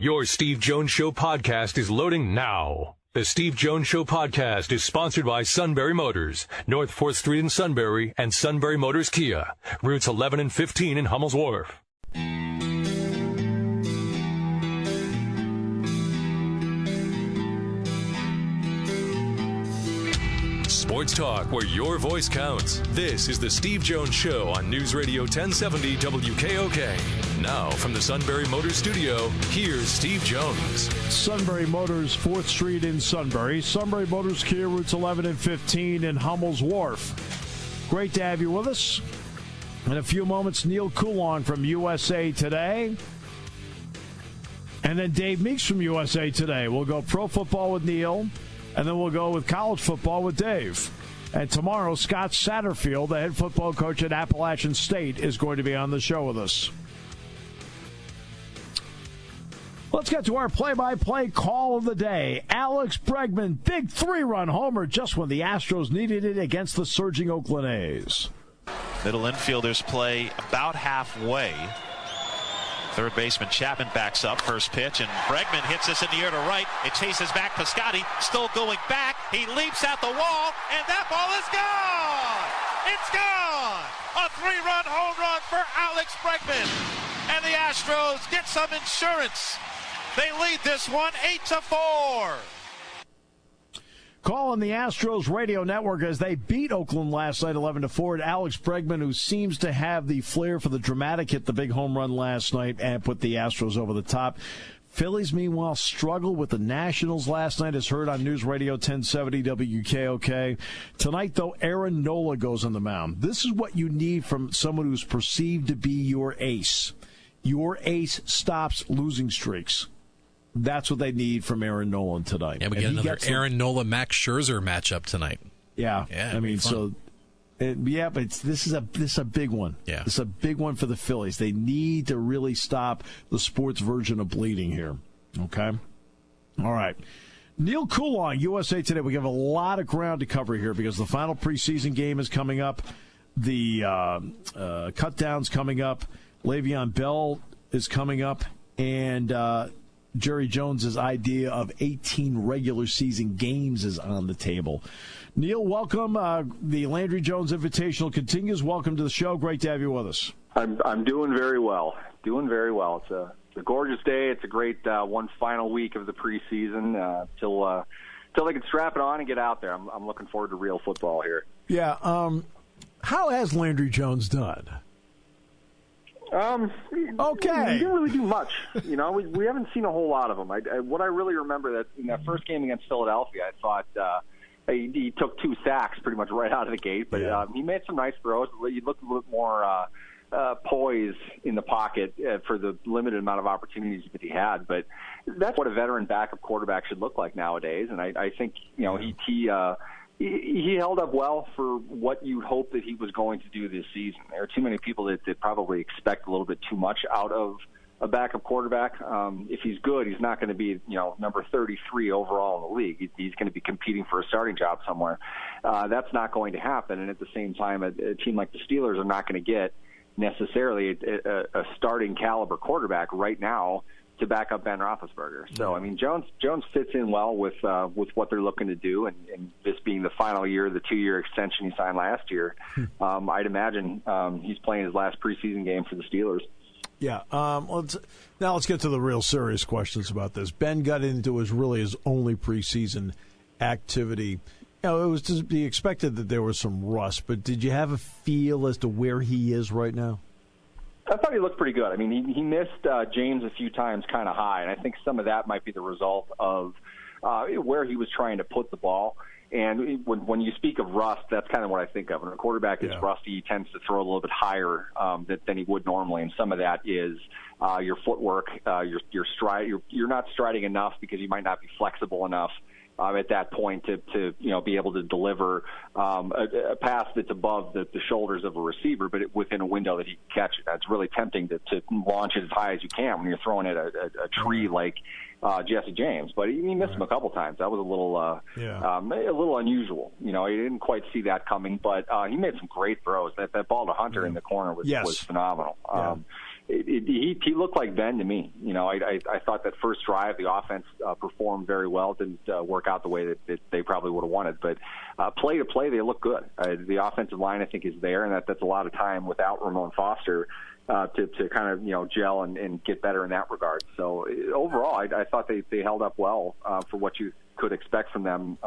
Your Steve Jones Show podcast is loading now. The Steve Jones Show podcast is sponsored by Sunbury Motors, North 4th Street in Sunbury, and Sunbury Motors Kia, routes 11 and 15 in Hummel's Wharf. Sports talk where your voice counts. This is the Steve Jones Show on News Radio 1070 WKOK. Now from the Sunbury Motors studio, here's Steve Jones. Sunbury Motors, 4th Street in Sunbury. Sunbury Motors Kia, routes 11 and 15 in Hummel's Wharf. Great to have you with us. In a few moments, Neal Coolong from USA Today. And then Dave Meeks from USA Today. We'll go pro football with Neal. And then we'll go with college football with Dave. And tomorrow, Scott Satterfield, the head football coach at Appalachian State, is going to be on the show with us. Let's get to our play-by-play call of the day. Alex Bregman, big 3-run homer just when the Astros needed it against the surging Oakland A's. Middle infielders play about halfway. Third baseman Chapman backs up. First pitch, and Bregman hits this in the air to right. It chases back. Piscotty still going back. He leaps at the wall, and that ball is gone! It's gone! A 3-run home run for Alex Bregman. And the Astros get some insurance. They lead this one 8-4. Call on the Astros radio network as they beat Oakland last night 11-4. Alex Bregman, who seems to have the flair for the dramatic, hit the big home run last night and put the Astros over the top. Phillies, meanwhile, struggled with the Nationals last night, as heard on News Radio 1070 WKOK. Tonight, though, Aaron Nola goes on the mound. This is what you need from someone who's perceived to be your ace. Your ace stops losing streaks. That's what they need from Aaron Nola tonight. Yeah, we get another Aaron Nola Max Scherzer matchup tonight. Yeah, I mean, so but this is a big one. Yeah, it's a big one for the Phillies. They need to really stop the sports version of bleeding here. Okay, all right. Neal Coolong, USA Today. We have a lot of ground to cover here because the final preseason game is coming up. The cut down's coming up. Le'Veon Bell is coming up, and Jerry Jones's idea of 18 regular season games is on the table. Neal, welcome. The Landry Jones Invitational continues. Welcome to the show. Great to have you with us. I'm doing very well. It's a gorgeous day. It's a great one final week of the preseason till they can strap it on and get out there. I'm looking forward to real football here. Yeah. How has Landry Jones done? Okay. He didn't really do much. You know, we haven't seen a whole lot of him. What I really remember that in that first game against Philadelphia, I thought he took 2 sacks pretty much right out of the gate. But he made some nice throws. He looked a little bit more poise in the pocket for the limited amount of opportunities that he had. But that's what a veteran backup quarterback should look like nowadays. And I think, you know, he held up well for what you'd hope that he was going to do this season. There are too many people that probably expect a little bit too much out of a backup quarterback. If he's good, he's not going to be, you know, number 33 overall in the league. He's going to be competing for a starting job somewhere. That's not going to happen. And at the same time, a team like the Steelers are not going to get necessarily a starting caliber quarterback right now to back up Ben Roethlisberger. So, I mean, Jones fits in well with what they're looking to do, and this being the final year, the 2-year extension he signed last year, I'd imagine he's playing his last preseason game for the Steelers. Yeah. Let's get to the real serious questions about this. Ben got into his only preseason activity. You know, it was to be expected that there was some rust, but did you have a feel as to where he is right now? I thought he looked pretty good. I mean, he missed James a few times kind of high, and I think some of that might be the result of where he was trying to put the ball. And when you speak of rust, that's kind of what I think of. When a quarterback is rusty, he tends to throw a little bit higher than he would normally, and some of that is your footwork, your stride. You're not striding enough because you might not be flexible enough at that point to be able to deliver a pass that's above the shoulders of a receiver, but within a window that he can catch it. That's really tempting to launch it as high as you can when you're throwing at a tree like Jesse James. But he missed him a couple times. That was a little unusual. You know, he didn't quite see that coming, but he made some great throws. That ball to Hunter in the corner was phenomenal. he looked like Ben to me. I thought that first drive, the offense performed very well. Didn't work out the way that they probably would have wanted. But play to play, they look good. The offensive line, I think, is there, and that's a lot of time without Ramon Foster to kind of gel and get better in that regard. So overall, I thought they held up well for what you could expect from them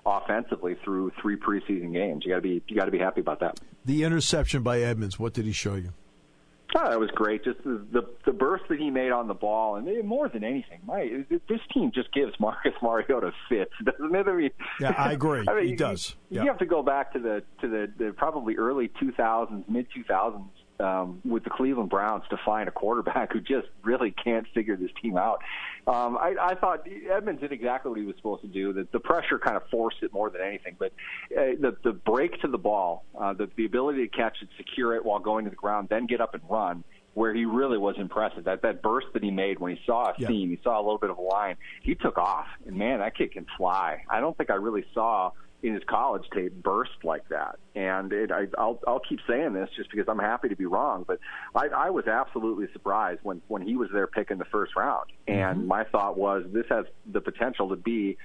offensively through 3 preseason games. You got to be happy about that. The interception by Edmonds, what did he show you? Oh, it was great. Just the burst that he made on the ball, and more than anything, this team just gives Marcus Mariota fits, doesn't it? I mean, yeah, I agree. He does. You have to go back to the probably early 2000s, mid 2000s. With the Cleveland Browns to find a quarterback who just really can't figure this team out. I thought Edmonds did exactly what he was supposed to do. The pressure kind of forced it more than anything. But the break to the ball, the ability to catch it, secure it while going to the ground, then get up and run, where he really was impressive. That burst that he made when he saw a seam, he saw a little bit of a line, he took off. And, man, that kid can fly. I don't think I really saw in his college tape burst like that. And I'll keep saying this just because I'm happy to be wrong, but I was absolutely surprised when he was their pick in the first round. And my thought was this has the potential to be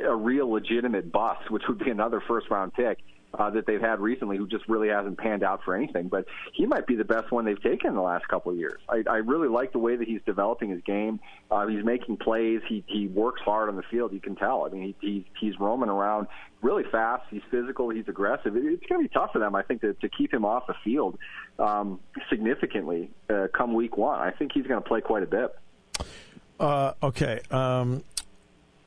a real legitimate bust, which would be another first-round pick that they've had recently who just really hasn't panned out for anything. But he might be the best one they've taken in the last couple of years. I really like the way that he's developing his game. He's making plays. He works hard on the field. You can tell. I mean, he's roaming around really fast. He's physical. He's aggressive. It's going to be tough for them, I think, to keep him off the field significantly come week 1. I think he's going to play quite a bit. Okay.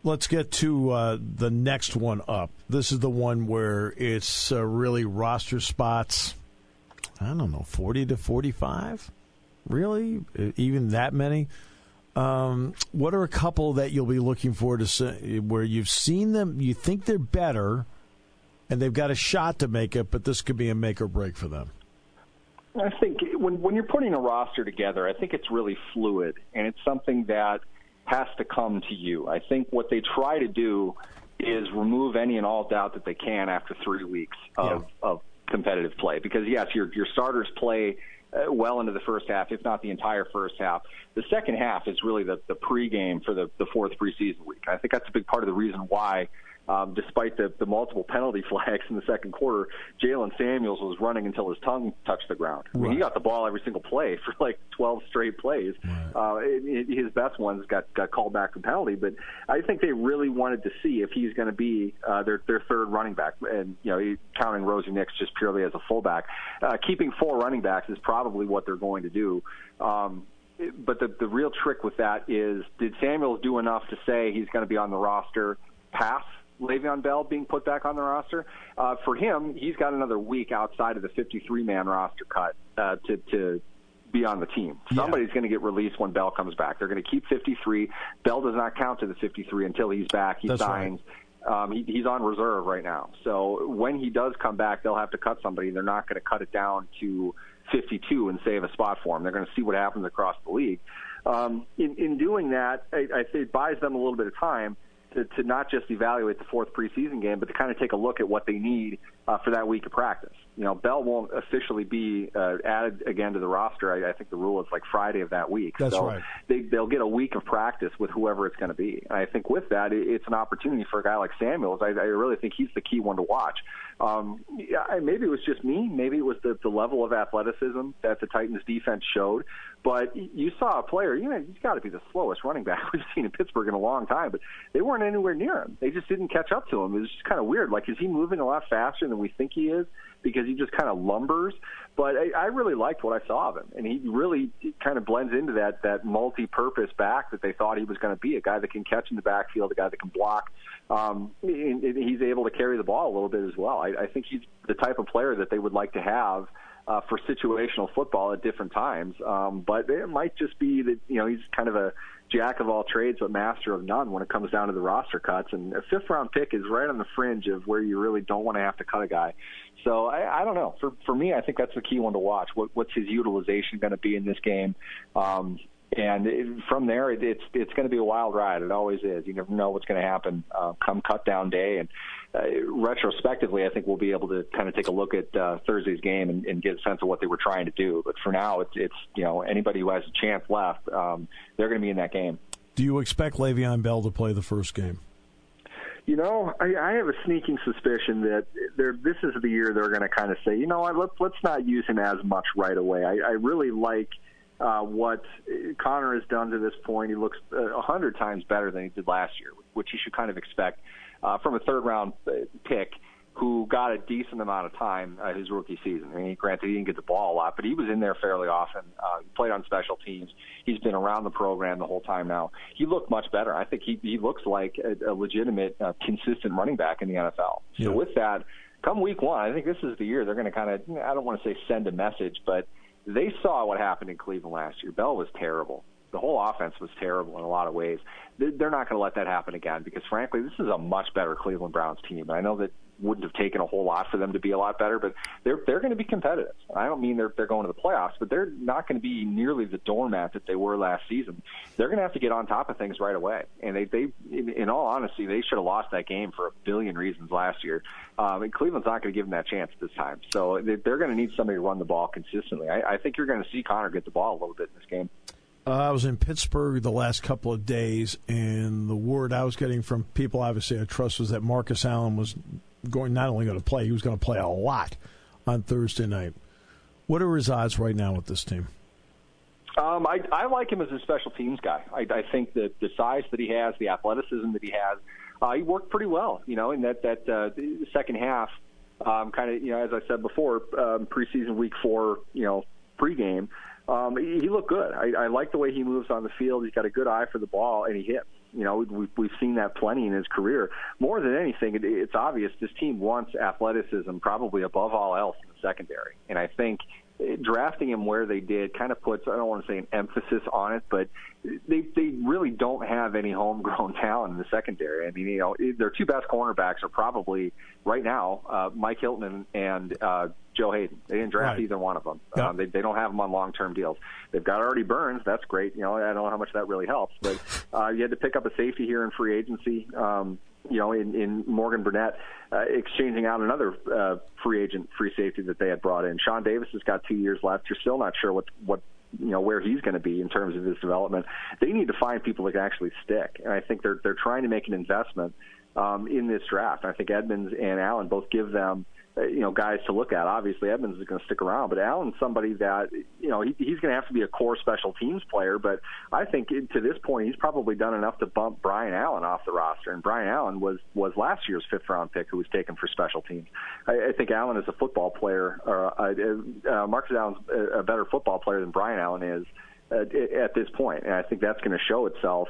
Let's get to the next one up. This is the one where it's really roster spots, I don't know, 40 to 45? Really? Even that many? What are a couple that you'll be looking for to see, where you've seen them, you think they're better, and they've got a shot to make it, but this could be a make or break for them? I think when you're putting a roster together, I think it's really fluid, and it's something that has to come to you. I think what they try to do is remove any and all doubt that they can after 3 weeks of competitive play. Because, yes, your starters play well into the first half, if not the entire first half. The second half is really the pregame for the 4th preseason week. I think that's a big part of the reason why, despite the multiple penalty flags in the second quarter, Jalen Samuels was running until his tongue touched the ground. Right. I mean, he got the ball every single play for like 12 straight plays. Right. His best ones got called back for penalty, but I think they really wanted to see if he's going to be their third running back, and counting Rosie Nix just purely as a fullback. Keeping 4 running backs is probably what they're going to do. But the real trick with that is, did Samuels do enough to say he's going to be on the roster past Le'Veon Bell being put back on the roster? For him, he's got another week outside of the 53-man roster cut to be on the team. Somebody's going to get released when Bell comes back. They're going to keep 53. Bell does not count to the 53 until he's back. He signs. Right. He's on reserve right now. So when he does come back, they'll have to cut somebody. They're not going to cut it down to 52 and save a spot for him. They're going to see what happens across the league. In doing that, I say it buys them a little bit of time to not just evaluate the 4th preseason game, but to kind of take a look at what they need for that week of practice. Bell won't officially be added again to the roster. I think the rule is like Friday of that week. That's right. They'll get a week of practice with whoever it's going to be. And I think with that, it's an opportunity for a guy like Samuels. I really think he's the key one to watch. Maybe it was just me. Maybe it was the level of athleticism that the Titans defense showed. But you saw a player, he's got to be the slowest running back we've seen in Pittsburgh in a long time, but they weren't anywhere near him. They just didn't catch up to him. It was just kind of weird. Like, is he moving a lot faster than we think he is? Because he just kind of lumbers. But I really liked what I saw of him, and he really kind of blends into that multi-purpose back that they thought he was going to be, a guy that can catch in the backfield, a guy that can block. He's able to carry the ball a little bit as well. I think he's the type of player that they would like to have for situational football at different times. But it might just be that, he's kind of a jack of all trades but master of none when it comes down to the roster cuts. And a 5th-round pick is right on the fringe of where you really don't want to have to cut a guy. So I don't know. For me, I think that's the key one to watch. What's his utilization going to be in this game? And from there, it's going to be a wild ride. It always is. You never know what's going to happen come cut-down day. And retrospectively, I think we'll be able to kind of take a look at Thursday's game and get a sense of what they were trying to do. But for now, it's anybody who has a chance left, they're going to be in that game. Do you expect Le'Veon Bell to play the first game? I have a sneaking suspicion that this is the year they're going to kind of say, you know what, let's not use him as much right away. I really like what Connor has done to this point. He looks 100 times better than he did last year, which you should kind of expect from a third-round pick who got a decent amount of time his rookie season. I mean, granted, he didn't get the ball a lot, but he was in there fairly often. He played on special teams. He's been around the program the whole time now. He looked much better. I think he looks like a legitimate, consistent running back in the NFL. Yeah. So with that, come week one, I think this is the year they're going to kind of, I don't want to say send a message, but they saw what happened in Cleveland last year. Bell was terrible. The whole offense was terrible in a lot of ways. They're not going to let that happen again because, frankly, this is a much better Cleveland Browns team. And I know that wouldn't have taken a whole lot for them to be a lot better, but they're going to be competitive. I don't mean they're going to the playoffs, but they're not going to be nearly the doormat that they were last season. They're going to have to get on top of things right away. And they in all honesty, they should have lost that game for a billion reasons last year. And Cleveland's not going to give them that chance this time. So they're going to need somebody to run the ball consistently. I think you're going to see Connor get the ball a little bit in this game. I was in Pittsburgh the last couple of days, and the word I was getting from people obviously I trust was that Marcus Allen was not only going to play, he was going to play a lot on Thursday night. What are his odds right now with this team? I like him as a special teams guy. I think that the size that he has, the athleticism that he has, he worked pretty well, in that second half, kind of, as I said before, preseason week 4, pregame. He looked good. I like the way he moves on the field. He's got a good eye for the ball, and he hits. We've seen that plenty in his career. More than anything, it's obvious this team wants athleticism probably above all else in the secondary. And I think drafting him where they did kind of puts, I don't want to say an emphasis on it, but they really don't have any homegrown talent in the secondary. I mean, their two best cornerbacks are probably right now Mike Hilton and Joe Hayden. They didn't draft either one of them. Yep. They don't have them on long-term deals. They've got Artie Burns. That's great. I don't know how much that really helps, but you had to pick up a safety here in free agency. In Morgan Burnett, exchanging out another free safety that they had brought in. Sean Davis has got 2 years left. You're still not sure what where he's going to be in terms of his development. They need to find people that can actually stick, and I think they're trying to make an investment in this draft. I think Edmonds and Allen both give them guys to look at. Obviously, Edmonds is going to stick around, but Allen's somebody that, he's going to have to be a core special teams player, but I think to this point, he's probably done enough to bump Brian Allen off the roster, and Brian Allen was last year's 5th-round pick who was taken for special teams. I think Allen is a football player, Marcus Allen's a better football player than Brian Allen is at this point, and I think that's going to show itself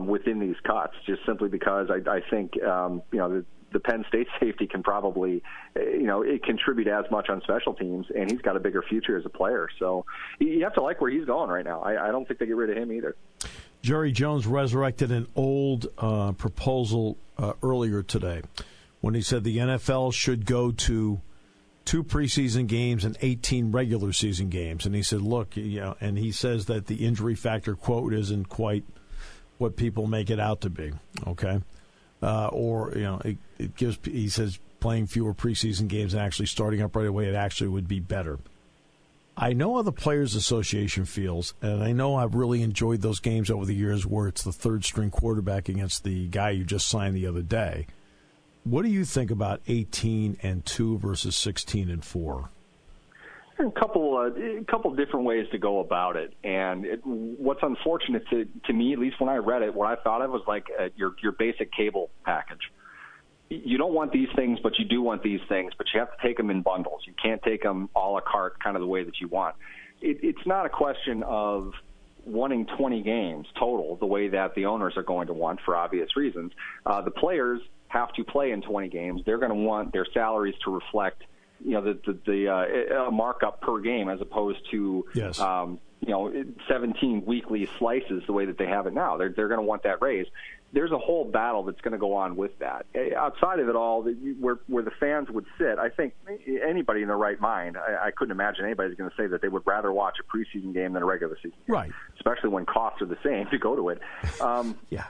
within these cuts, just simply because I think, the Penn State safety can probably, contribute as much on special teams, and he's got a bigger future as a player. So you have to like where he's going right now. I don't think they get rid of him either. Jerry Jones resurrected an old proposal earlier today when he said the NFL should go to 2 preseason games and 18 regular season games. And he said, look, and he says that the injury factor, quote, isn't quite what people make it out to be, okay? It gives, he says, playing fewer preseason games and actually starting up right away, it actually would be better. I know how the Players Association feels, and I know I've really enjoyed those games over the years where it's the third-string quarterback against the guy you just signed the other day. What do you think about 18-2 versus 16-4? A couple different ways to go about it, and what's unfortunate to me, at least when I read it, what I thought of was like your basic cable package. You don't want these things, but you do want these things, but you have to take them in bundles. You can't take them a la carte, kind of the way that you want. It's not a question of wanting 20 games total, the way that the owners are going to want for obvious reasons. The players have to play in 20 games. They're going to want their salaries to reflect the markup per game, as opposed to yes. 17 weekly slices the way that they have it now. They're going to want that raise. There's a whole battle that's going to go on with that. Outside of it all, where the fans would sit, I think anybody in their right mind, I couldn't imagine anybody's going to say that they would rather watch a preseason game than a regular season game. Right. Especially when costs are the same to go to it. Yeah.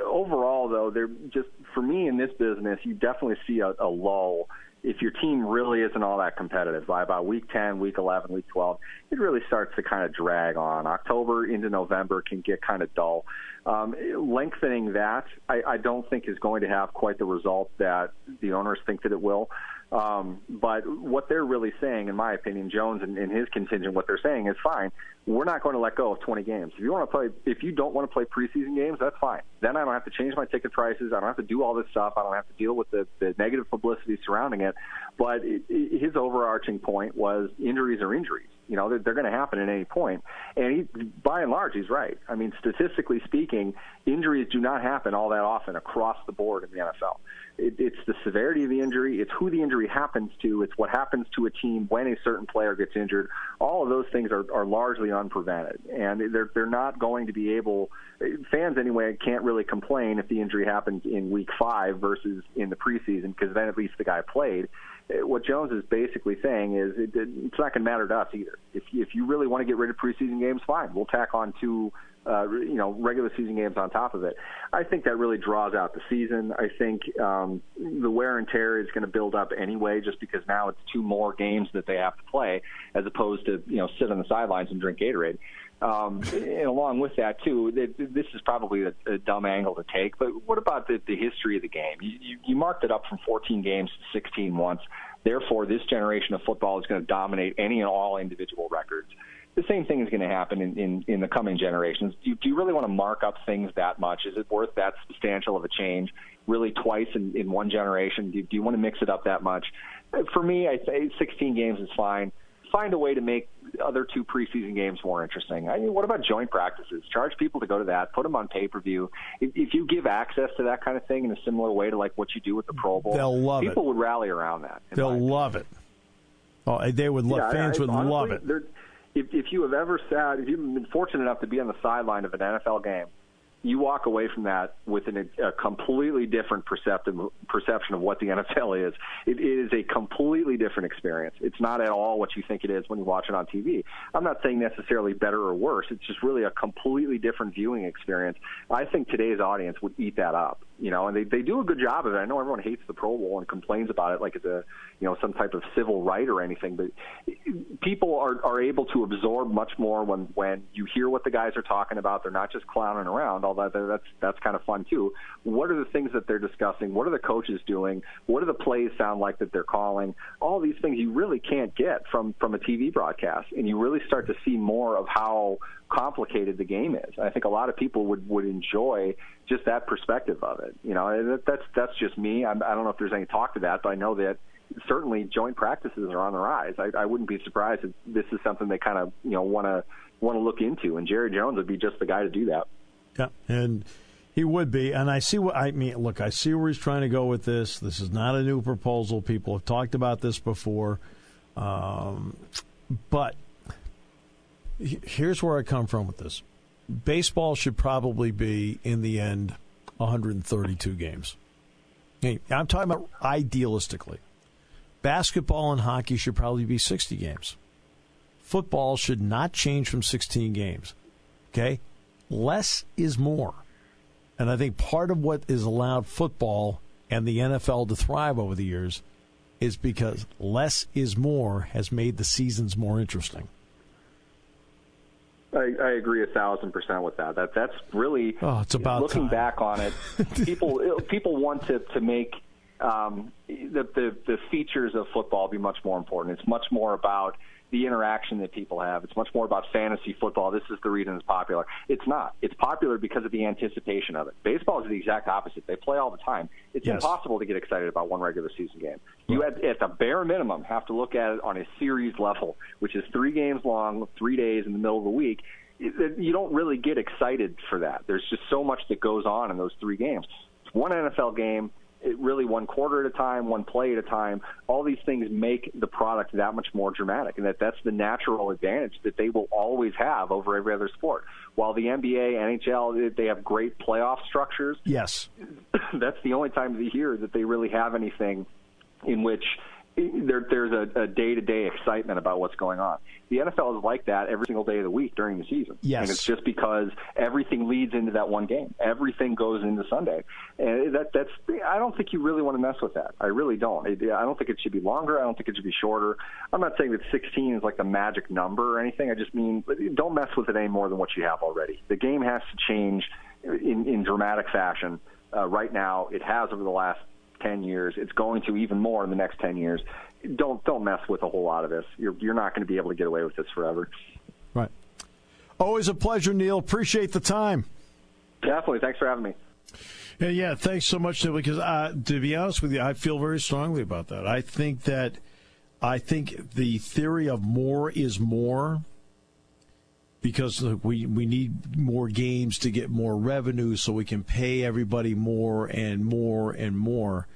Overall, though, they're just, for me in this business, you definitely see a lull. If your team really isn't all that competitive, by about week 10, week 11, week 12, it really starts to kind of drag on. October into November can get kind of dull. Lengthening that, I don't think is going to have quite the result that the owners think that it will. But what they're really saying, in my opinion, Jones and his contingent, what they're saying is fine. We're not going to let go of 20 games. If you don't want to play preseason games, that's fine. Then I don't have to change my ticket prices. I don't have to do all this stuff. I don't have to deal with the negative publicity surrounding it. But his overarching point was injuries are injuries. They're going to happen at any point. And by and large, he's right. I mean, statistically speaking, injuries do not happen all that often across the board in the NFL. It's the severity of the injury. It's who the injury happens to. It's what happens to a team when a certain player gets injured. All of those things are largely unprevented. And they're not going to be able – fans anyway can't really complain if the injury happens in week 5 versus in the preseason, because then at least the guy played. What Jones is basically saying is it's not going to matter to us either. If you really want to get rid of preseason games, fine. We'll tack on 2 regular season games on top of it. I think that really draws out the season. I think the wear and tear is going to build up anyway, just because now it's 2 more games that they have to play as opposed to sit on the sidelines and drink Gatorade. And along with that, too, this is probably a dumb angle to take, but what about the history of the game? You marked it up from 14 games to 16 once. Therefore, this generation of football is going to dominate any and all individual records. The same thing is going to happen in the coming generations. Do you really want to mark up things that much? Is it worth that substantial of a change, really twice in one generation? Do you want to mix it up that much? For me, I say 16 games is fine. Find a way to make other 2 preseason games more interesting. I mean, what about joint practices? Charge people to go to that. Put them on pay-per-view. If you give access to that kind of thing in a similar way to like what you do with the Pro Bowl, they'll love people it. Would rally around that. They'll love it. Oh, they would love. Fans would honestly, love it. If you have ever sat, if you've been fortunate enough to be on the sideline of an NFL game, you walk away from that with a completely different perception of what the NFL is. It is a completely different experience. It's not at all what you think it is when you watch it on TV. I'm not saying necessarily better or worse. It's just really a completely different viewing experience. I think today's audience would eat that up. And they do a good job of it. I know everyone hates the Pro Bowl and complains about it like it's some type of civil right or anything, but people are able to absorb much more when you hear what the guys are talking about. They're not just clowning around, although that's kind of fun too. What are the things that they're discussing? What are the coaches doing? What do the plays sound like that they're calling? All these things you really can't get from a TV broadcast, and you really start to see more of how complicated the game is. I think a lot of people would enjoy just that perspective of it. That's just me. I don't know if there's any talk to that, but I know that certainly joint practices are on the rise. I wouldn't be surprised if this is something they kind of want to look into, and Jerry Jones would be just the guy to do that. Yeah, and he would be. And I see what I mean. Look, I see where he's trying to go with this. This is not a new proposal. People have talked about this before, but here's where I come from with this. Baseball should probably be, in the end, 132 games. Hey, I'm talking about idealistically. Basketball and hockey should probably be 60 games. Football should not change from 16 games. Okay? Less is more. And I think part of what has allowed football and the NFL to thrive over the years is because less is more has made the seasons more interesting. I agree 1,000% with that. That's really it's about looking time. back on it. People want to make the features of football be much more important. It's much more about the interaction that people have. It's much more about fantasy football. This is the reason it's popular. It's not. It's popular because of the anticipation of it. Baseball is the exact opposite. They play all the time. It's impossible to get excited about one regular season game. You at the bare minimum have to look at it on a series level, which is 3 games long, 3 days in the middle of the week. You don't really get excited for that. There's just so much that goes on in those 3 games. It's one NFL game. really one quarter at a time, one play at a time. All these things make the product that much more dramatic, and that's the natural advantage that they will always have over every other sport. While the NBA, NHL, they have great playoff structures. Yes. That's the only time of the year that they really have anything in which there's a day-to-day excitement about what's going on. The NFL is like that every single day of the week during the season. Yes. And it's just because everything leads into that one game. Everything goes into Sunday. And that's I don't think you really want to mess with that. I really don't. I don't think it should be longer. I don't think it should be shorter. I'm not saying that 16 is like the magic number or anything. I just mean don't mess with it any more than what you have already. The game has to change in dramatic fashion. Right now, it has over the last 10 years. It's going to even more in the next 10 years. Don't mess with a whole lot of this. You're not going to be able to get away with this forever. Right. Always a pleasure, Neal. Appreciate the time. Definitely. Thanks for having me. Yeah, thanks so much, Neal, because to be honest with you, I feel very strongly about that. I think the theory of more is more, because we need more games to get more revenue so we can pay everybody more and more and more.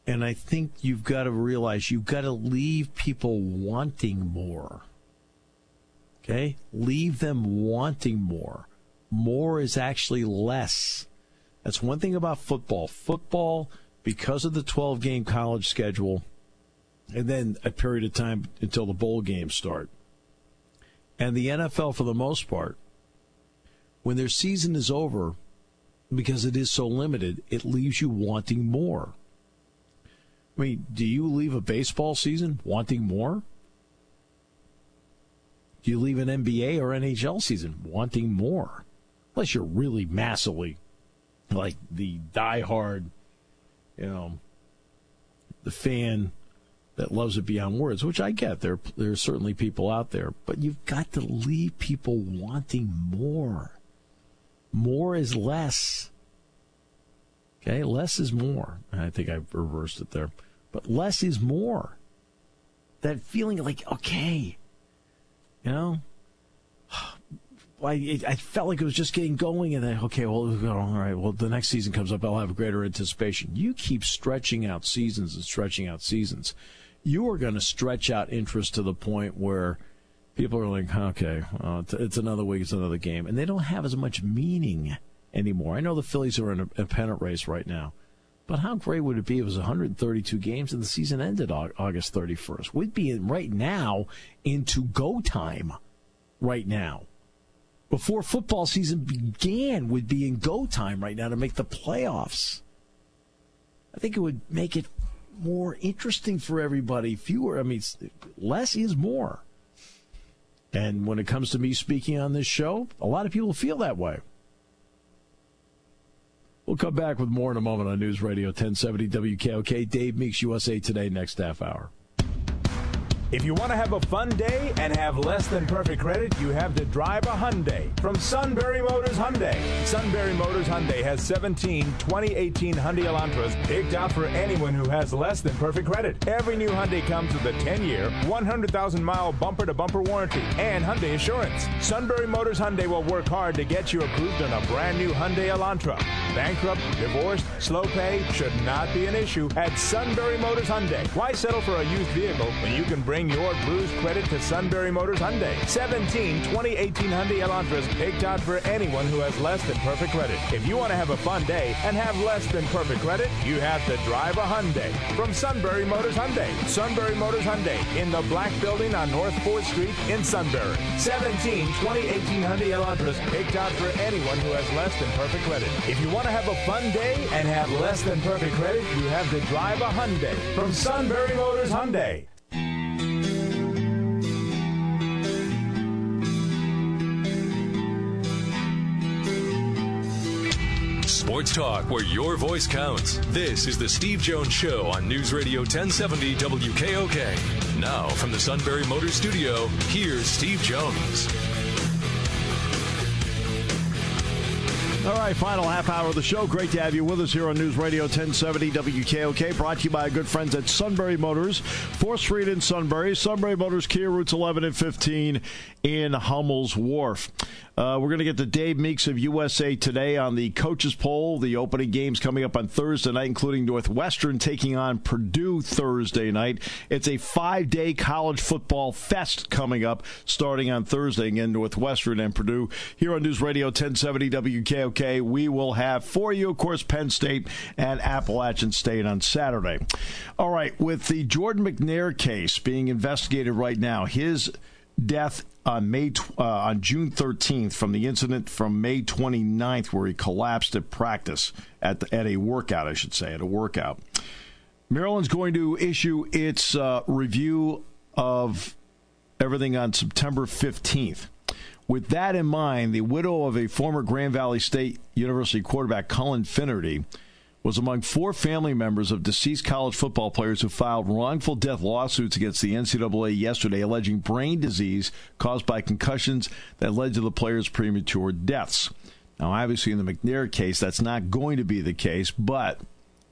And I think you've got to realize you've got to leave people wanting more. Okay? Leave them wanting more. More is actually less. That's one thing about football. Football, because of the 12-game college schedule, and then a period of time until the bowl games start, and the NFL, for the most part, when their season is over, because it is so limited, it leaves you wanting more. I mean, do you leave a baseball season wanting more? Do you leave an NBA or NHL season wanting more? Unless you're really massively, like the diehard, the fan that loves it beyond words, which I get. There are certainly people out there. But you've got to leave people wanting more. More is less. Okay, less is more. I think I reversed it there. But less is more. That feeling like, okay, I felt like it was just getting going, and then, okay, well, all right, well, the next season comes up, I'll have greater anticipation. You keep stretching out seasons and stretching out seasons. You are going to stretch out interest to the point where people are like, okay, it's another week, it's another game. And they don't have as much meaning anymore. I know the Phillies are in a pennant race right now. But how great would it be if it was 132 games and the season ended August 31st? We'd be right now into go time right now. Before football season began, we'd be in go time right now to make the playoffs. I think it would make it more interesting for everybody. Less is more. And when it comes to me speaking on this show, a lot of people feel that way. We'll come back with more in a moment on News Radio 1070 WKOK. Dave Meeks, USA Today, next half hour. If you want to have a fun day and have less than perfect credit, you have to drive a Hyundai from Sunbury Motors Hyundai. Sunbury Motors Hyundai has 17 2018 Hyundai Elantras picked out for anyone who has less than perfect credit. Every new Hyundai comes with a 10-year, 100,000-mile bumper-to-bumper warranty and Hyundai Assurance. Sunbury Motors Hyundai will work hard to get you approved on a brand new Hyundai Elantra. Bankrupt, divorced, slow pay should not be an issue at Sunbury Motors Hyundai. Why settle for a used vehicle when you can bring your bruised credit to Sunbury Motors Hyundai? 17 2018 Hyundai Elantras picked out for anyone who has less than perfect credit. If you want to have a fun day and have less than perfect credit, you have to drive a Hyundai from Sunbury Motors Hyundai. Sunbury Motors Hyundai in the Black Building on North 4th Street in Sunbury. 17 2018 Hyundai Elantras picked out for anyone who has less than perfect credit. If you want to have a fun day and have less than perfect credit, you have to drive a Hyundai from Sunbury Motors Hyundai. Sports talk where your voice counts. This is the Steve Jones Show on News Radio 1070 WKOK. Now from the Sunbury Motors Studio, here's Steve Jones. All right, final half hour of the show. Great to have you with us here on News Radio 1070 WKOK. Brought to you by our good friends at Sunbury Motors, 4th Street in Sunbury. Sunbury Motors, Kia, routes 11 and 15 in Hummel's Wharf. We're going to get to Dave Meeks of USA Today on the coaches poll. The opening games coming up on Thursday night, including Northwestern taking on Purdue Thursday night. It's a 5-day college football fest coming up starting on Thursday. Again, Northwestern and Purdue. Here on News Radio 1070 WKOK, we will have for you, of course, Penn State and Appalachian State on Saturday. All right, with the Jordan McNair case being investigated right now, his death on June 13th from the incident from May 29th where he collapsed at practice at a workout, I should say, at a workout. Maryland's going to issue its review of everything on September 15th. With that in mind, the widow of a former Grand Valley State University quarterback, Cullen Finnerty, was among 4 family members of deceased college football players who filed wrongful death lawsuits against the NCAA yesterday, alleging brain disease caused by concussions that led to the players' premature deaths. Now, obviously, in the McNair case, that's not going to be the case, but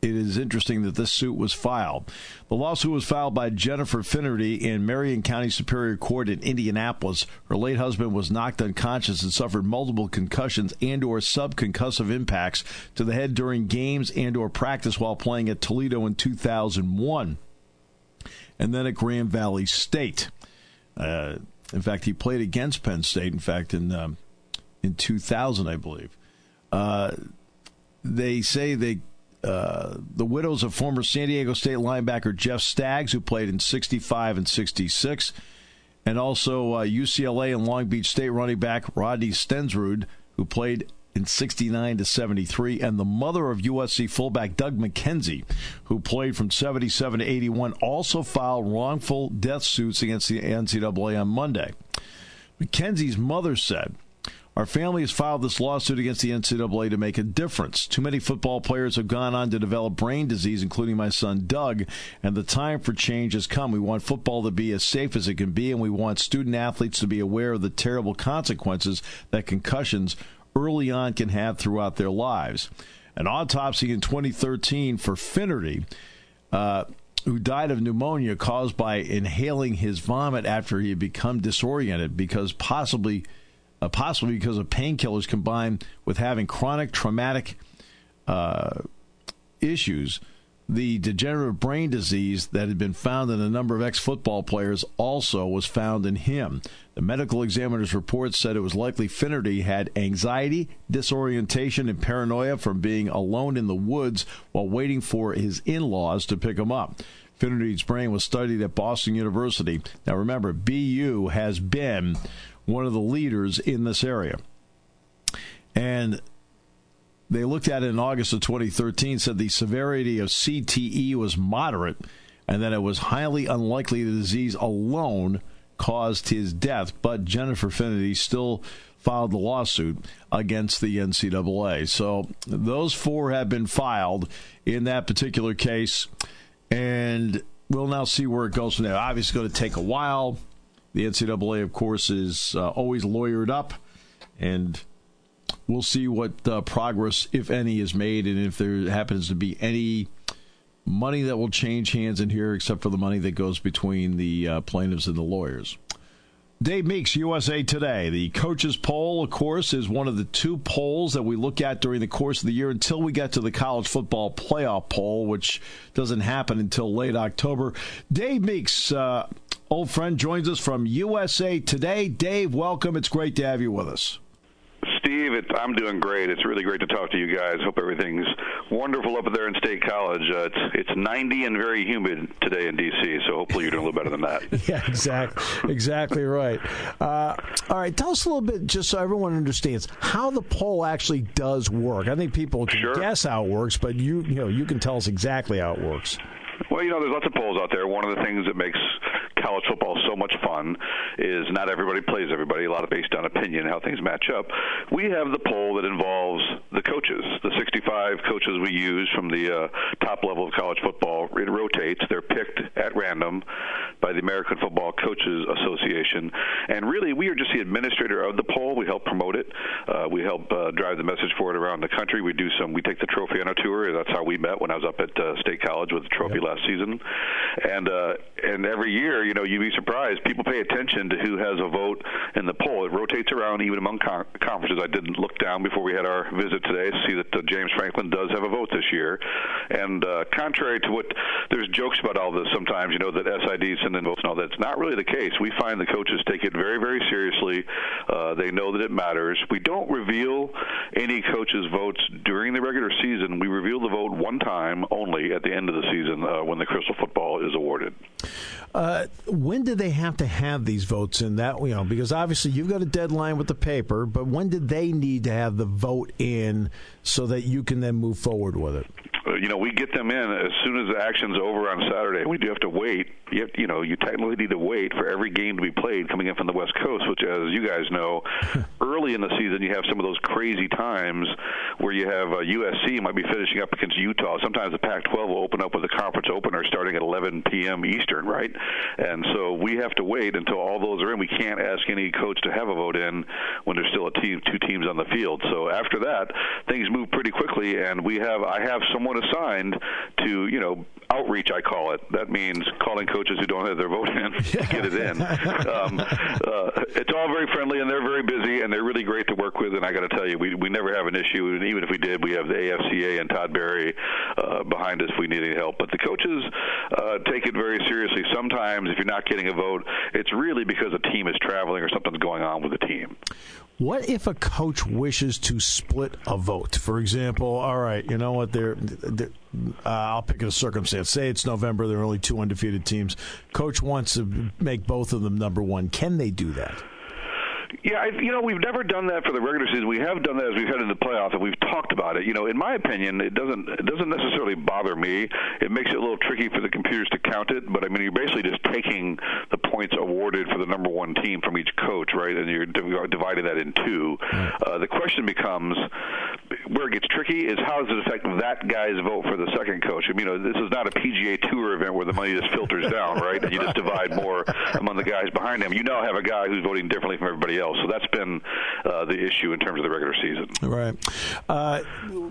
it is interesting that this suit was filed. The lawsuit was filed by Jennifer Finnerty in Marion County Superior Court in Indianapolis. Her late husband was knocked unconscious and suffered multiple concussions and or subconcussive impacts to the head during games and or practice while playing at Toledo in 2001 and then at Grand Valley State. In fact, he played against Penn State, in fact, in 2000, I believe. They say the widows of former San Diego State linebacker Jeff Staggs, who played in 65 and 66, and also UCLA and Long Beach State running back Rodney Stensrud, who played in 69 to 73, and the mother of USC fullback Doug McKenzie, who played from 77 to 81, also filed wrongful death suits against the NCAA on Monday. McKenzie's mother said, "Our family has filed this lawsuit against the NCAA to make a difference. Too many football players have gone on to develop brain disease, including my son Doug, and the time for change has come. We want football to be as safe as it can be, and we want student athletes to be aware of the terrible consequences that concussions early on can have throughout their lives." An autopsy in 2013 for Finnerty, who died of pneumonia caused by inhaling his vomit after he had become disoriented possibly because of painkillers combined with having chronic traumatic issues. The degenerative brain disease that had been found in a number of ex-football players also was found in him. The medical examiner's report said it was likely Finnerty had anxiety, disorientation, and paranoia from being alone in the woods while waiting for his in-laws to pick him up. Finnerty's brain was studied at Boston University. Now remember, BU has been one of the leaders in this area. And they looked at it in August of 2013, said the severity of CTE was moderate, and that it was highly unlikely the disease alone caused his death. But Jennifer Finnerty still filed the lawsuit against the NCAA. So those 4 have been filed in that particular case, and we'll now see where it goes from there. Obviously, it's going to take a while. The NCAA, of course, is always lawyered up, and we'll see what progress, if any, is made, and if there happens to be any money that will change hands in here, except for the money that goes between the plaintiffs and the lawyers. Dave Meeks, USA Today. The coaches poll, of course, is one of the 2 polls that we look at during the course of the year until we get to the college football playoff poll, which doesn't happen until late October. Dave Meeks, old friend, joins us from USA Today. Dave, welcome. It's great to have you with us. Steve, I'm doing great. It's really great to talk to you guys. Hope everything's wonderful up there in State College. It's 90 and very humid today in D.C., so hopefully you're doing a little better than that. Yeah, exactly right. All right, tell us a little bit, just so everyone understands, how the poll actually does work. I think people can guess how it works, but you can tell us exactly how it works. Well, there's lots of polls out there. One of the things that makes college football so much fun is not everybody plays everybody, a lot of based on opinion, how things match up. We have the poll that involves the coaches, the 65 5 coaches we use from the top level of college football. It rotates. They're picked at random by the American Football Coaches Association. And really, we are just the administrator of the poll. We help promote it. We help drive the message for it around the country. We take the trophy on a tour. That's how we met when I was up at State College with the trophy last season. And every year, you'd be surprised. People pay attention to who has a vote in the poll. It rotates around even among conferences. I did look down before we had our visit today to see that James Franklin does have a vote this year. And contrary to what there's jokes about all this sometimes, that SID send in votes and all that. It's not really the case. We find the coaches take it very, very seriously. They know that it matters. We don't reveal any coaches' votes during the regular season. We reveal the vote one time only at the end of the season when the Crystal Football is awarded. When do they have to have these votes in that? Because obviously you've got a deadline with the paper, but when did they need to have the vote in so that you can then move forward with it? We get them in as soon as the action's over on Saturday. We do have to wait. You technically need to wait for every game to be played coming in from the West Coast, which, as you guys know, early in the season you have some of those crazy times where you have USC might be finishing up against Utah. Sometimes the Pac-12 will open up with a conference opener starting at 11 p.m. Eastern, right? And so we have to wait until all those are in. We can't ask any coach to have a vote in when there's still two teams on the field. So after that, things move pretty quickly, and I have someone assigned to, outreach, I call it. That means calling coaches who don't have their vote in to get it in. It's all very friendly, and they're very busy, and they're really great to work with. And I got to tell you, we never have an issue. And even if we did, we have the AFCA and Todd Berry behind us if we need any help. But the coaches take it very seriously. Sometimes if you're not getting a vote, it's really because a team is traveling or something's going on with the team. What if a coach wishes to split a vote? For example, all right, you know what? I'll pick a circumstance. Say it's November. There are only 2 undefeated teams. Coach wants to make both of them number one. Can they do that? Yeah, we've never done that for the regular season. We have done that as we've headed into the playoffs, and we've talked about it. In my opinion, it doesn't necessarily bother me. It makes it a little tricky for the computers to count it, but you're basically just taking the points awarded for the number one team from each coach, right? And you're dividing that in 2. The question becomes, where it gets tricky is how does it affect that guy's vote for the second coach? This is not a PGA Tour event where the money just filters down, right? And you just divide more among the guys behind him. You now have a guy who's voting differently from everybody else. So that's been the issue in terms of the regular season. Right.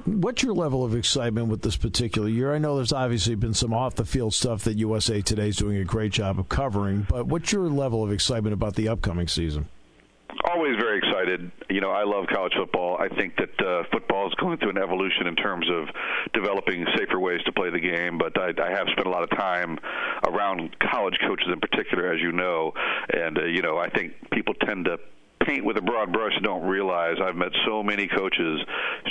What's your level of excitement with this particular year? I know there's obviously been some off-the-field stuff that USA Today is doing a great job of covering, but what's your level of excitement about the upcoming season? Always very excited. I love college football. I think that football is going through an evolution in terms of developing safer ways to play the game, but I have spent a lot of time around college coaches in particular, as you know, and, I think people tend to paint with a broad brush and don't realize I've met so many coaches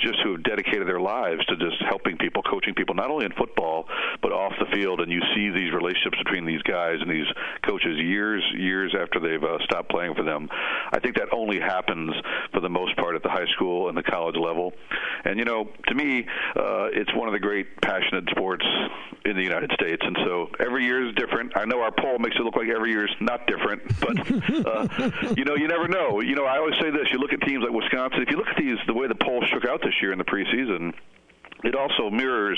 just who have dedicated their lives to just helping people, coaching people, not only in football, but off the field. And you see these relationships between these guys and these coaches years after they've stopped playing for them. I think that only happens for the most part at the high school and the college level. And, to me, it's one of the great passionate sports in the United States. And so every year is different. I know our poll makes it look like every year is not different, but, you never know. I always say this. You look at teams like Wisconsin. If you look at the way the poll shook out this year in the preseason, it also mirrors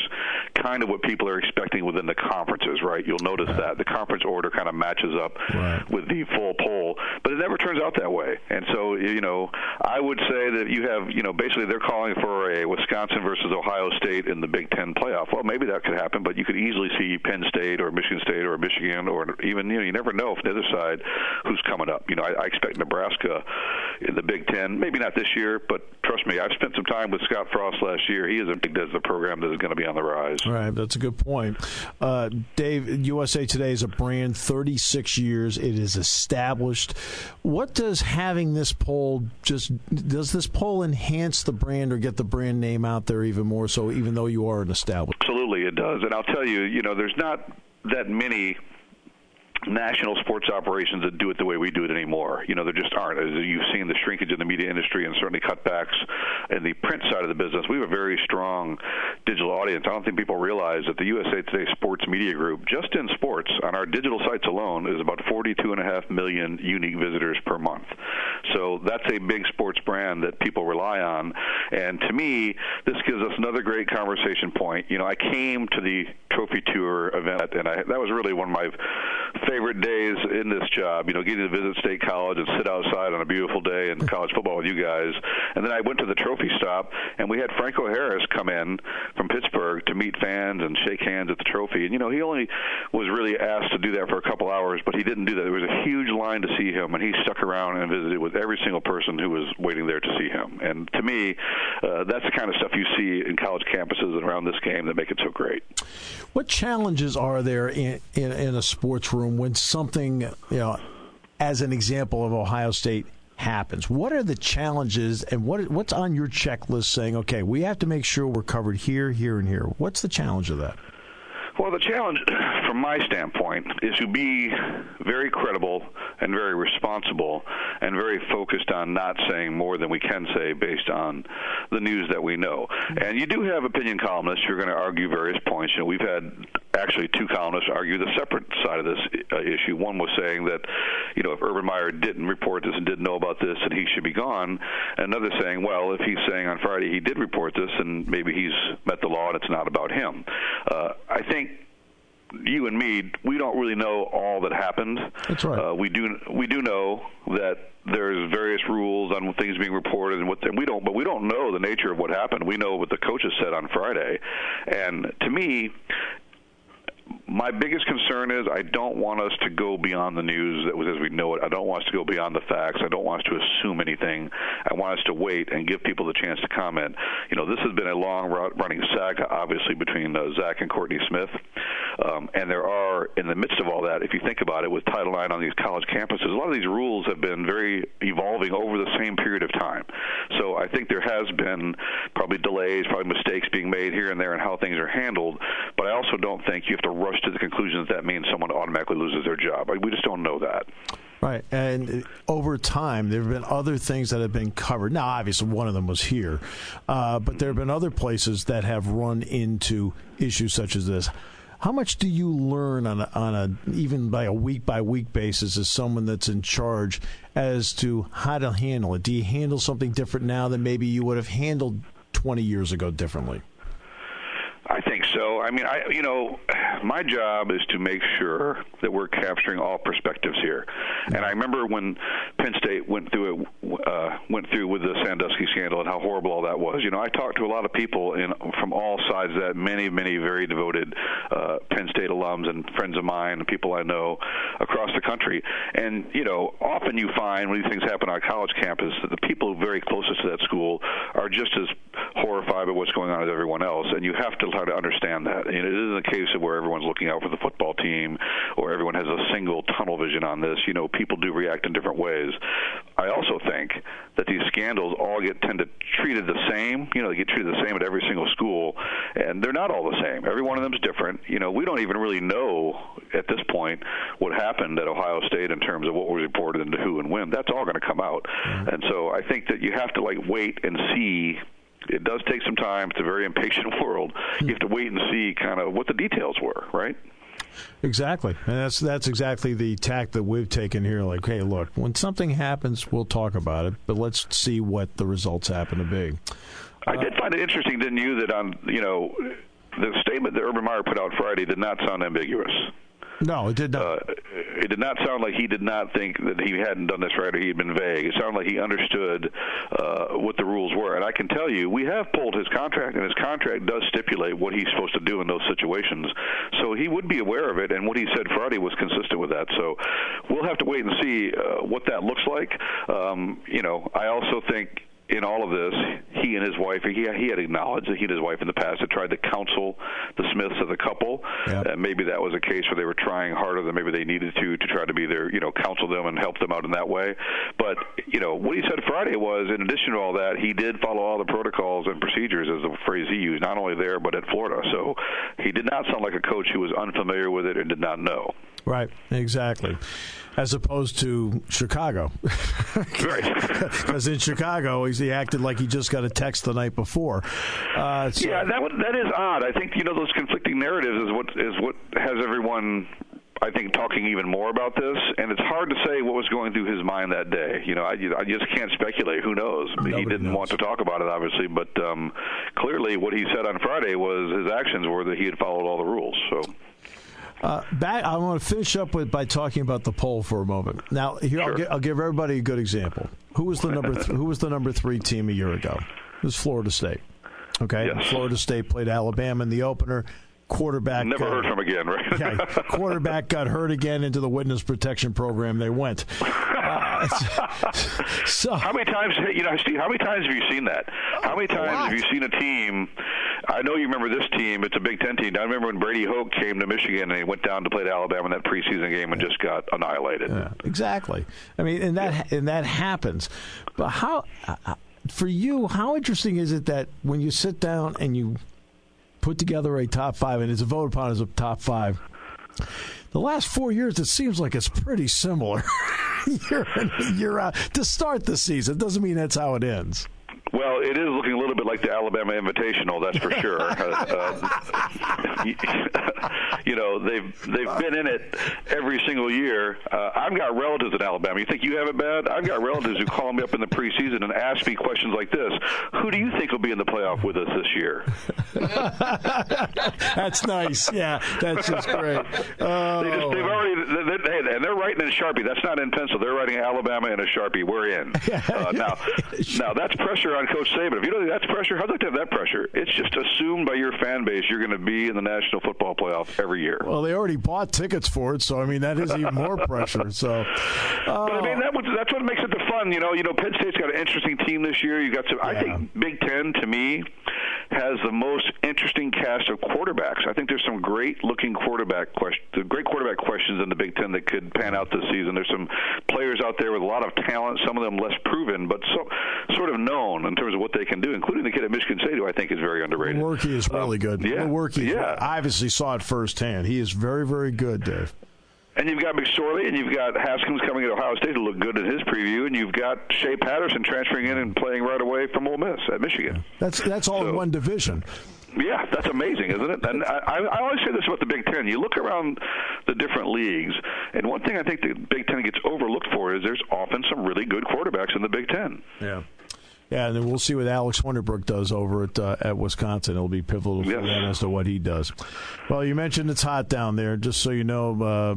kind of what people are expecting within the conferences, right? You'll notice that the conference order kind of matches up with the full poll, but it never turns out that way. And so, I would say that you have, basically they're calling for a Wisconsin versus Ohio State in the Big Ten playoff. Well, maybe that could happen, but you could easily see Penn State or Michigan State or Michigan or even, you never know from the other side who's coming up. I expect Nebraska in the Big Ten, maybe not this year, but trust me, I've spent some time with Scott Frost last year. He isn't big the program that is going to be on the rise. All right, that's a good point. Dave, USA Today is a brand, 36 years. It is established. What does having this poll does this poll enhance the brand or get the brand name out there even more so, even though you are an established? Absolutely, it does. And I'll tell you, there's not that many national sports operations that do it the way we do it anymore. There just aren't. As you've seen the shrinkage in the media industry and certainly cutbacks in the print side of the business, we have a very strong digital audience. I don't think people realize that the USA Today Sports Media Group, just in sports, on our digital sites alone, is about 42.5 million unique visitors per month. So that's a big sports brand that people rely on. And to me, this gives us another great conversation point. I came to the Trophy Tour event, and that was really one of my favorite days in this job, getting to visit State College and sit outside on a beautiful day in college football with you guys. And then I went to the trophy stop, and we had Franco Harris come in from Pittsburgh to meet fans and shake hands at the trophy. And, he only was really asked to do that for a couple hours, but he didn't do that. There was a huge line to see him, and he stuck around and visited with every single person who was waiting there to see him. And to me, that's the kind of stuff you see in college campuses and around this game that make it so great. What challenges are there in a sports room when something, as an example of Ohio State, happens? What are the challenges, and what's on your checklist saying, okay, we have to make sure we're covered here, here, and here? What's the challenge of that? Well, the challenge, from my standpoint, is to be very credible and very responsible and very focused on not saying more than we can say based on the news that we know. And you do have opinion columnists who are going to argue various points. We've had actually two columnists argue the separate side of this issue. One was saying that, if Urban Meyer didn't report this and didn't know about this, then he should be gone. And another saying, well, if he's saying on Friday he did report this, and maybe he's met the law and it's not about him. I think you and me, we don't really know all that happened. That's right. We do know that there's various rules on things being reported and we don't know the nature of what happened. We know what the coaches said on Friday, and to me, my biggest concern is I don't want us to go beyond the news that was as we know it. I don't want us to go beyond the facts. I don't want us to assume anything. I want us to wait and give people the chance to comment. This has been a long-running saga, obviously, between Zach and Courtney Smith. And there are, in the midst of all that, if you think about it, with Title IX on these college campuses, a lot of these rules have been very evolving over the same period of time. So I think there has been probably delays, probably mistakes being made here and there in how things are handled. But I also don't think you have to rush to the conclusion that means someone automatically loses their job. We just don't know that. Right, and over time, there have been other things that have been covered. Now, obviously, one of them was here, but there have been other places that have run into issues such as this. How much do you learn on a even by a week-by-week basis as someone that's in charge as to how to handle it? Do you handle something different now than maybe you would have handled 20 years ago differently? I think so. My job is to make sure that we're capturing all perspectives here. And I remember when Penn State went through with the Sandusky scandal and how horrible all that was. I talked to a lot of people from all sides of that, many very devoted Penn State alums and friends of mine and people I know across the country. And, often you find when these things happen on a college campus that the people very closest to that school are just as horrified by what's going on as everyone else. And you have to try to understand that. And it isn't a case of where everyone's looking out for the football team or everyone has a single tunnel vision on this. People do react in different ways. I also think that these scandals all tend to treated the same. They get treated the same at every single school, and they're not all the same. Every one of them is different. We don't even really know at this point what happened at Ohio State in terms of what was reported and to who and when. That's all going to come out. And so I think that you have to wait and see. It does take some time. It's a very impatient world. You have to wait and see kind of what the details were, right? Exactly. And that's exactly the tack that we've taken here. Hey, look, when something happens, we'll talk about it, but let's see what the results happen to be. I did find it interesting, didn't you, that on, the statement that Urban Meyer put out Friday did not sound ambiguous. No, it did not. It did not sound like he did not think that he hadn't done this right or he had been vague. It sounded like he understood what the rules were. And I can tell you, we have pulled his contract, and his contract does stipulate what he's supposed to do in those situations. So he would be aware of it, and what he said Friday was consistent with that. So we'll have to wait and see what that looks like. I also think in all of this, he and his wife, he had acknowledged that he and his wife in the past had tried to counsel the Smiths as a couple. Yep. Maybe that was a case where they were trying harder than maybe they needed to try to be there, counsel them and help them out in that way. But, what he said Friday was, in addition to all that, he did follow all the protocols and procedures, as the phrase he used, not only there but at Florida. So he did not sound like a coach who was unfamiliar with it and did not know. Right, exactly. As opposed to Chicago. Because in Chicago, he acted like he just got a text the night before. Yeah, that is odd. I think, those conflicting narratives is what has everyone, I think, talking even more about this, and it's hard to say what was going through his mind that day. I just can't speculate. Who knows? He didn't want to talk about it, obviously, but clearly what he said on Friday was his actions were that he had followed all the rules. So. I want to finish up by talking about the poll for a moment. Now, here Sure. I'll give everybody a good example. Who was the number 3 team a year ago? It was Florida State. Okay, Yes. Florida State played Alabama in the opener. Quarterback Never heard from again, right? Yeah, quarterback got hurt again into the witness protection program. They went. So how many times, Steve? How many times have you seen that? How many times have you seen a team? I know you remember this team. It's a Big Ten team. I remember when Brady Hoke came to Michigan and he went down to play Alabama in that preseason game and just got annihilated. Yeah, exactly. I mean, and that happens. But how, for you, how interesting is it that when you sit down and you put together a top 5, and it's voted upon as a top 5, the last 4 years, it seems like it's pretty similar. year in, year out. To start the season, doesn't mean that's how it ends. Well, it is looking a little bit like the Alabama Invitational, that's for sure. They've been in it every single year. I've got relatives in Alabama. You think you have it bad? I've got relatives who call me up in the preseason and ask me questions like this. Who do you think will be in the playoff with us this year? That's nice. Yeah, that's just great. They've already, and they're writing in Sharpie. That's not in pencil. They're writing Alabama in a Sharpie. We're in. Now that's pressure on Coach Saban. If you don't think that's pressure, how'd you like to have that pressure? It's just assumed by your fan base you're going to be in the National Football Playoff every year. Well, they already bought tickets for it, so I mean that is even more pressure. So, but I mean that's what makes it the fun. Penn State's got an interesting team this year. You got some. I think Big Ten to me has the most interesting cast of quarterbacks. I think there's some great quarterback questions in the Big Ten that could pan out this season. There's some players out there with a lot of talent, some of them less proven, but sort of known in terms of what they can do, including the kid at Michigan State, who I think is very underrated. Lewerke is really good. Yeah. Lewerke, I obviously saw it firsthand. He is very, very good, Dave. And you've got McSorley, and you've got Haskins coming at Ohio State to look good in his preview, and you've got Shea Patterson transferring in and playing right away from Ole Miss at Michigan. That's all in one division. Yeah, that's amazing, isn't it? And I always say this about the Big Ten. You look around the different leagues, and one thing I think the Big Ten gets overlooked for is there's often some really good quarterbacks in the Big Ten. Yeah. Yeah, and then we'll see what Alex Wonderbrook does over at Wisconsin. It'll be pivotal for that as to what he does. Well, you mentioned it's hot down there. Just so you know,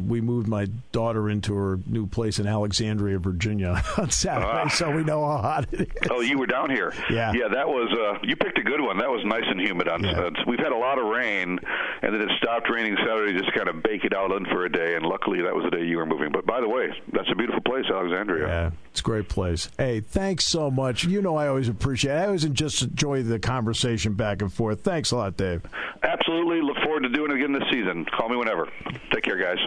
we moved my daughter into her new place in Alexandria, Virginia on Saturday, so we know how hot it is. Oh, you were down here. Yeah. Yeah, that was you picked a good one. That was nice and humid. We've had a lot of rain, and then it stopped raining Saturday just to kind of bake it out for a day, and luckily that was the day you were moving. But by the way, that's a beautiful place, Alexandria. Yeah, it's a great place. Hey, thanks so much. You know I always appreciate it. I always just enjoy the conversation back and forth. Thanks a lot, Dave. Absolutely. Look forward to doing it again this season. Call me whenever. Take care, guys.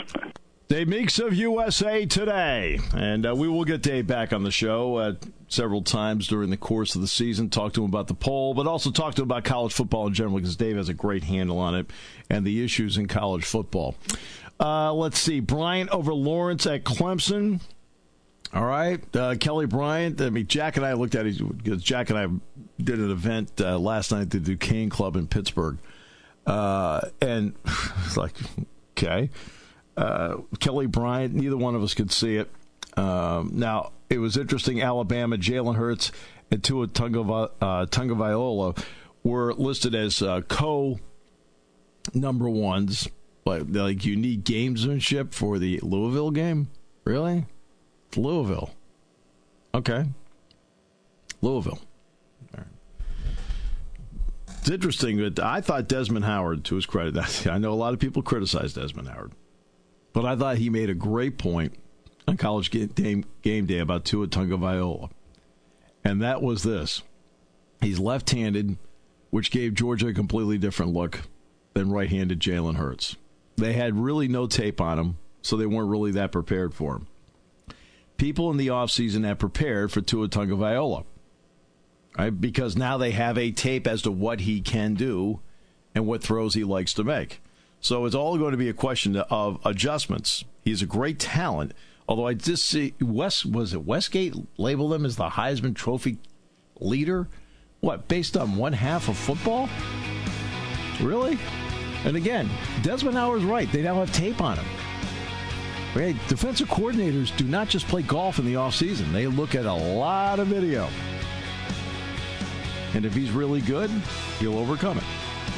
Dave Meeks of USA Today. And we will get Dave back on the show several times during the course of the season, talk to him about the poll, but also talk to him about college football in general, because Dave has a great handle on it and the issues in college football. Let's see. Bryant over Lawrence at Clemson. All right, Kelly Bryant. I mean, Jack and I looked at it because Jack and I did an event last night at the Duquesne Club in Pittsburgh. And it's like, okay. Kelly Bryant, neither one of us could see it. Now, it was interesting. Alabama, Jalen Hurts, and Tua Tagovailoa were listed as co-number ones. Like you need gamesmanship for the Louisville game? Really? Louisville. Okay. Louisville. Right. It's interesting that I thought Desmond Howard, to his credit, I know a lot of people criticize Desmond Howard, but I thought he made a great point on College Game Day about Tua Tagovailoa. And that was this. He's left-handed, which gave Georgia a completely different look than right-handed Jalen Hurts. They had really no tape on him, so they weren't really that prepared for him. People in the offseason have prepared for Tua Tagovailoa, right? Because now they have a tape as to what he can do and what throws he likes to make. So it's all going to be a question of adjustments. He's a great talent, although I just see Westgate labeled him as the Heisman Trophy leader? What, based on one half of football? Really? And again, Desmond Howard's right. They now have tape on him. Okay, defensive coordinators do not just play golf in the offseason. They look at a lot of video. And if he's really good, he'll overcome it.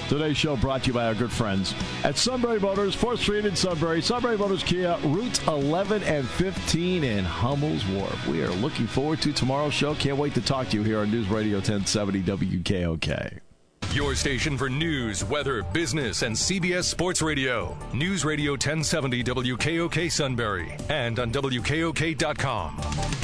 Today's show brought to you by our good friends at Sunbury Motors, 4th Street in Sunbury. Sunbury Motors Kia, routes 11 and 15 in Hummel's Wharf. We are looking forward to tomorrow's show. Can't wait to talk to you here on News Radio 1070 WKOK. Your station for news, weather, business, and CBS Sports Radio. News Radio 1070 WKOK Sunbury and on WKOK.com.